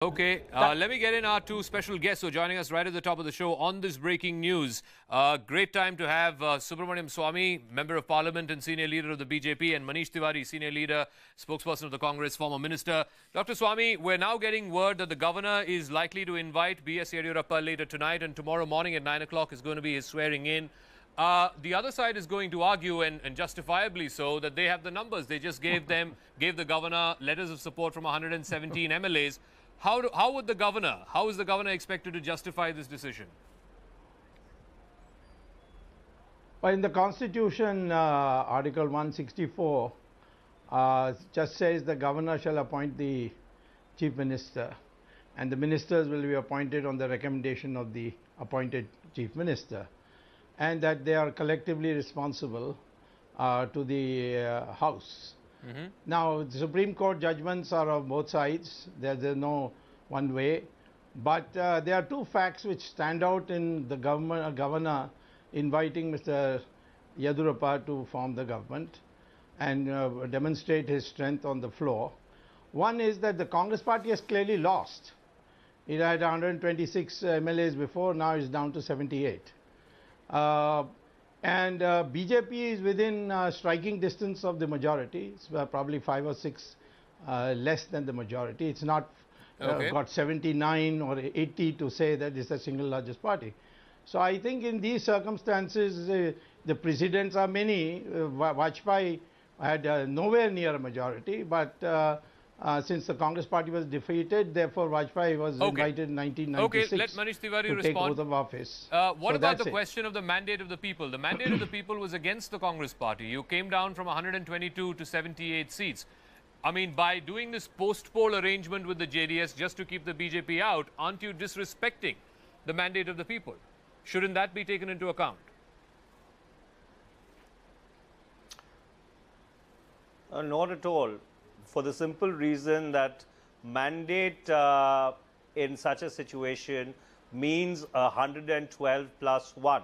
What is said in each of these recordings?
Okay, let me get in our two special guests who are joining us right at the top of the show on this breaking news. Great time to have Subramanian Swamy, Member of Parliament and Senior Leader of the BJP, and Manish Tiwari, Senior Leader, Spokesperson of the Congress, former Minister. Dr. Swamy, we're now getting word that the Governor is likely to invite B.S. Yediyurappa later tonight, and tomorrow morning at 9 o'clock is going to be his swearing in. The other side is going to argue, and justifiably so, that they have the numbers. They just gave the Governor letters of support from 117 MLAs. How is the Governor expected to justify this decision? Well, in the Constitution, Article 164 just says the Governor shall appoint the Chief Minister, and the ministers will be appointed on the recommendation of the appointed Chief Minister, and that they are collectively responsible to the House. Now, the Supreme Court judgments are of both sides. There's no one way. But there are two facts which stand out in the governor inviting Mr. Yediyurappa to form the government and demonstrate his strength on the floor. One is that the Congress party has clearly lost. It had 126 MLAs before, now it's down to 78. And BJP is within striking distance of the majority. It's probably 5 or 6 less than the majority. It's not got 79 or 80 to say that it's the single largest party. So I think in these circumstances, the precedents are many. Vajpayee had nowhere near a majority, but since the Congress party was defeated, therefore Vajpayee was invited in 1996 let Manish Tiwari to take oath of office. What about the question of the mandate of the people? The mandate of the people was against the Congress party. You came down from 122 to 78 seats. I mean, by doing this post-poll arrangement with the JDS just to keep the BJP out, aren't you disrespecting the mandate of the people? Shouldn't that be taken into account? Not at all. For the simple reason that mandate in such a situation means 112 plus 1.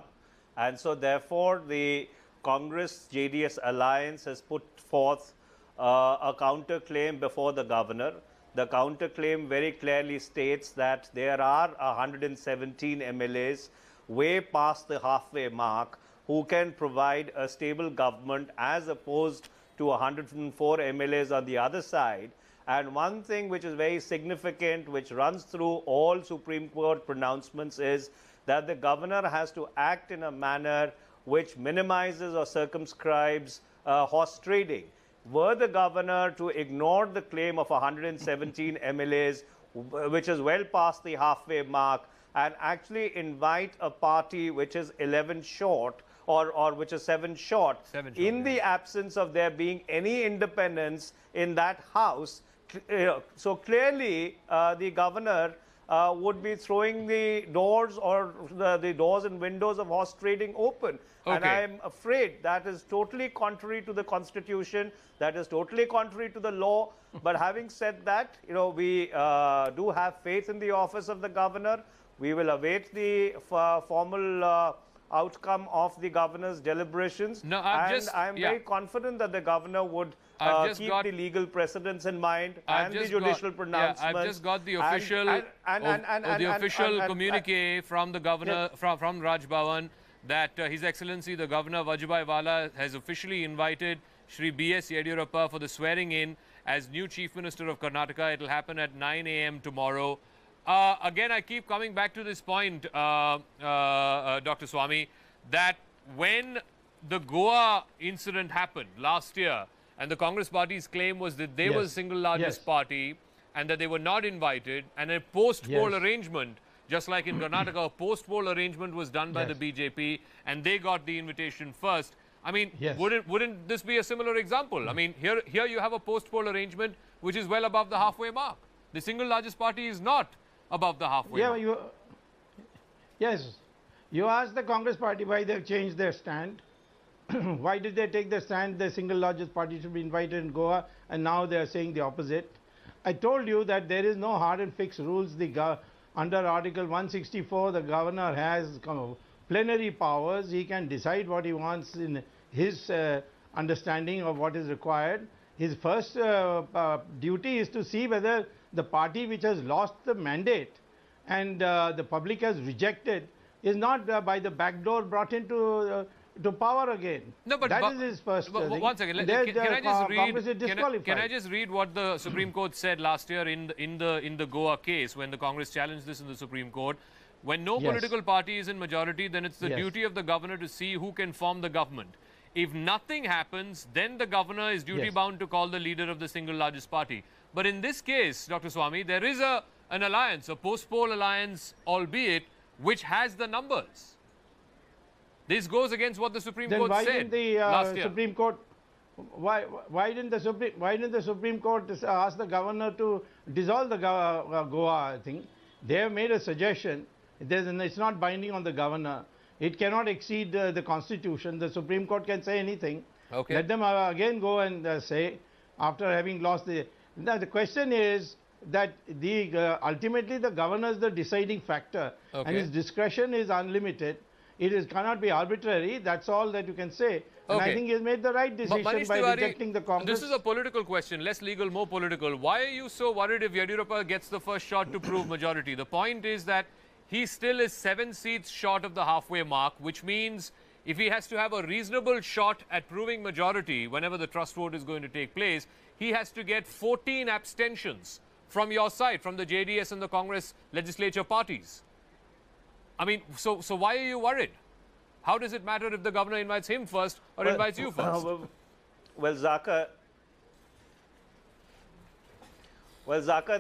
And so therefore the Congress-JDS alliance has put forth a counterclaim before the governor. The counterclaim very clearly states that there are 117 MLAs way past the halfway mark who can provide a stable government as opposed to 104 MLAs on the other side. And one thing which is very significant, which runs through all Supreme Court pronouncements, is that the governor has to act in a manner which minimizes or circumscribes horse trading. Were the governor to ignore the claim of 117 MLAs, which is well past the halfway mark, and actually invite a party which is 11 short, or which is 7 short, in the absence of there being any independence in that house. So clearly the governor would be throwing the doors or the doors and windows of horse trading open. And I am afraid that is totally contrary to the Constitution, that is totally contrary to the law. But having said that, we do have faith in the office of the governor. We will await the formal outcome of the governor's deliberations. No, I'm very confident that the governor would keep the legal precedents in mind and the judicial pronouncements. I've just got the official official communique from the governor, from Raj Bhavan, that His Excellency the Governor Vajubhai Vala has officially invited Shri B.S. Yediyurappa for the swearing in as new Chief Minister of Karnataka. It will happen at 9 a.m. tomorrow. Again, I keep coming back to this point, Dr. Swamy, that when the Goa incident happened last year, and the Congress party's claim was that they were the single largest party and that they were not invited, and a post-poll arrangement, just like in Karnataka, a post-poll arrangement was done by the BJP, and they got the invitation first. I mean, wouldn't this be a similar example? I mean, here you have a post-poll arrangement which is well above the halfway mark. The single largest party is not above the halfway mark. You asked the Congress party why they've changed their stand. Why did they take the stand the single largest party should be invited in Goa, and now they are saying the opposite? I told you that there is no hard and fixed rules. Under Article 164, the governor has plenary powers. He can decide what he wants in his understanding of what is required. His first duty is to see whether the party which has lost the mandate and the public has rejected is not by the back door brought into to power again. No, but that is his first thing. One second. Can I just read what the Supreme Court said last year in the Goa case when the Congress challenged this in the Supreme Court? When no political party is in majority, then it's the duty of the governor to see who can form the government. If nothing happens, then the governor is duty bound to call the leader of the single largest party. But in this case, Dr. Swamy, there is an alliance, a post-poll alliance, albeit, which has the numbers. This goes against what the Supreme Court said last year. Supreme Court, why didn't the Supreme Court ask the governor to dissolve the Goa thing? They have made a suggestion. It's not binding on the governor. It cannot exceed the Constitution. The Supreme Court can say anything. Okay. Let them again go and say, after having lost the... Now, the question is that ultimately the governor is the deciding factor, and his discretion is unlimited. It cannot be arbitrary. That's all that you can say. And I think he has made the right decision by rejecting the Congress. This is a political question, less legal, more political. Why are you so worried if Yadurappa gets the first shot to prove majority? The point is that he still is 7 seats short of the halfway mark, which means if he has to have a reasonable shot at proving majority whenever the trust vote is going to take place, he has to get 14 abstentions from your side, from the JDS and the Congress legislature parties. I mean, so why are you worried? How does it matter if the governor invites him first or invites you first? Well, Zaka,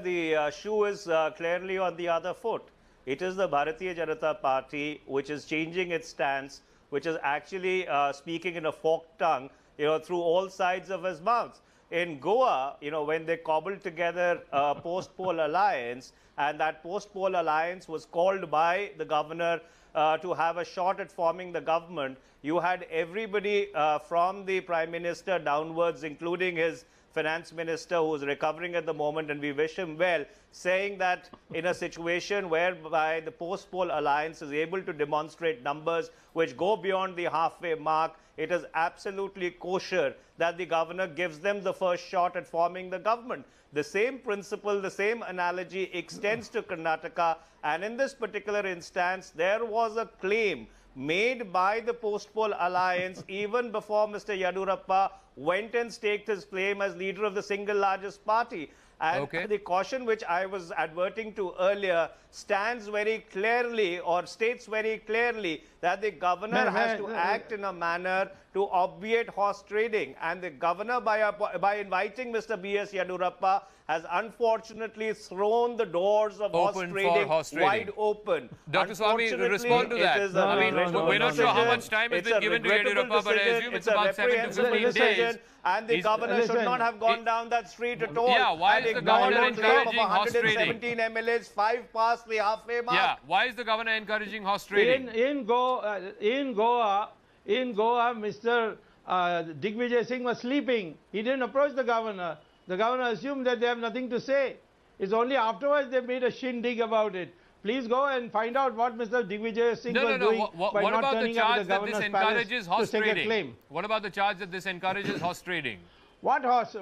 the shoe is clearly on the other foot. It is the Bharatiya Janata Party which is changing its stance, which is actually speaking in a forked tongue, through all sides of his mouth. In Goa, when they cobbled together a post-poll alliance, and that post-poll alliance was called by the governor to have a shot at forming the government, you had everybody from the Prime Minister downwards, including his Finance Minister, who is recovering at the moment, and we wish him well, saying that in a situation whereby the post-poll alliance is able to demonstrate numbers which go beyond the halfway mark, it is absolutely kosher that the governor gives them the first shot at forming the government. The same principle, the same analogy extends to Karnataka, and in this particular instance, there was a claim made by the post-poll alliance even before Mr. Yadurappa went and staked his claim as leader of the single largest party. And the caution which I was adverting to earlier stands very clearly, or states very clearly, that the governor has to act in a manner to obviate horse trading. And the governor, by inviting Mr. B.S. Yadurappa, has unfortunately thrown the doors of horse trading wide open. Dr. Swamy, respond to that. We're not sure how much time has been given to Yadurappa, but I assume it's about 7 to 15 days. And the governor should not have gone down that street at all. Yeah, why is the governor encouraging horse trading? 117 MLAs, 5 past the halfway mark. Yeah, why is the governor encouraging horse trading? In Goa, Mr. Digvijay Singh was sleeping. He didn't approach the governor. The governor assumed that they have nothing to say. It's only afterwards they made a shindig about it. Please go and find out what Mr. Digvijay Singh was doing by not turning up at the governor's palace to take a claim. What about the charge that this encourages horse trading? What horse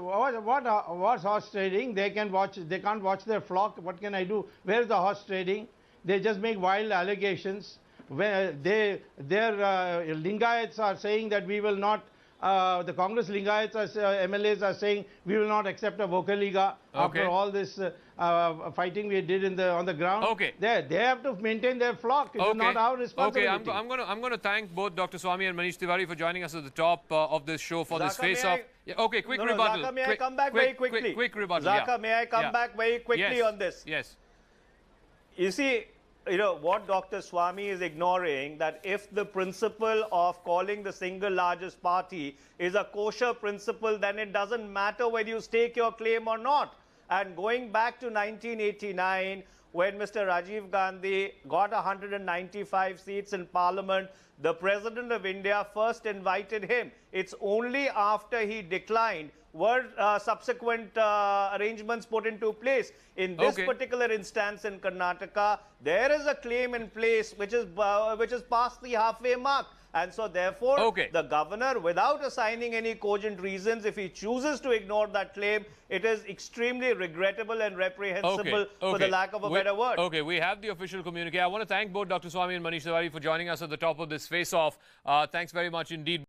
trading? They can't watch their flock. What can I do? Where's the horse trading? They just make wild allegations. Where their Lingayats are saying that we will not. The Congress Lingayats MLAs are saying we will not accept a Vokaliga after all this fighting we did on the ground. They have to maintain their flock. It's not our responsibility. I'm going to thank both Dr. Swamy and Manish Tiwari for joining us at the top of this show for this face-off. Quick rebuttal. Zaka, may I come back very quickly? Quick rebuttal. Zaka, may I come back very quickly on this? Yes. You see, what Dr. Swamy is ignoring, that if the principle of calling the single largest party is a kosher principle, then it doesn't matter whether you stake your claim or not. And going back to 1989, when Mr. Rajiv Gandhi got 195 seats in Parliament, the President of India first invited him. It's only after he declined were subsequent arrangements put into place. In this particular instance in Karnataka, there is a claim in place which is past the halfway mark. And so, therefore, the governor, without assigning any cogent reasons, if he chooses to ignore that claim, it is extremely regrettable and reprehensible, for the lack of a better word. Okay, we have the official communique. I want to thank both Dr. Swamy and Manish Tiwari for joining us at the top of this face-off. Thanks very much indeed.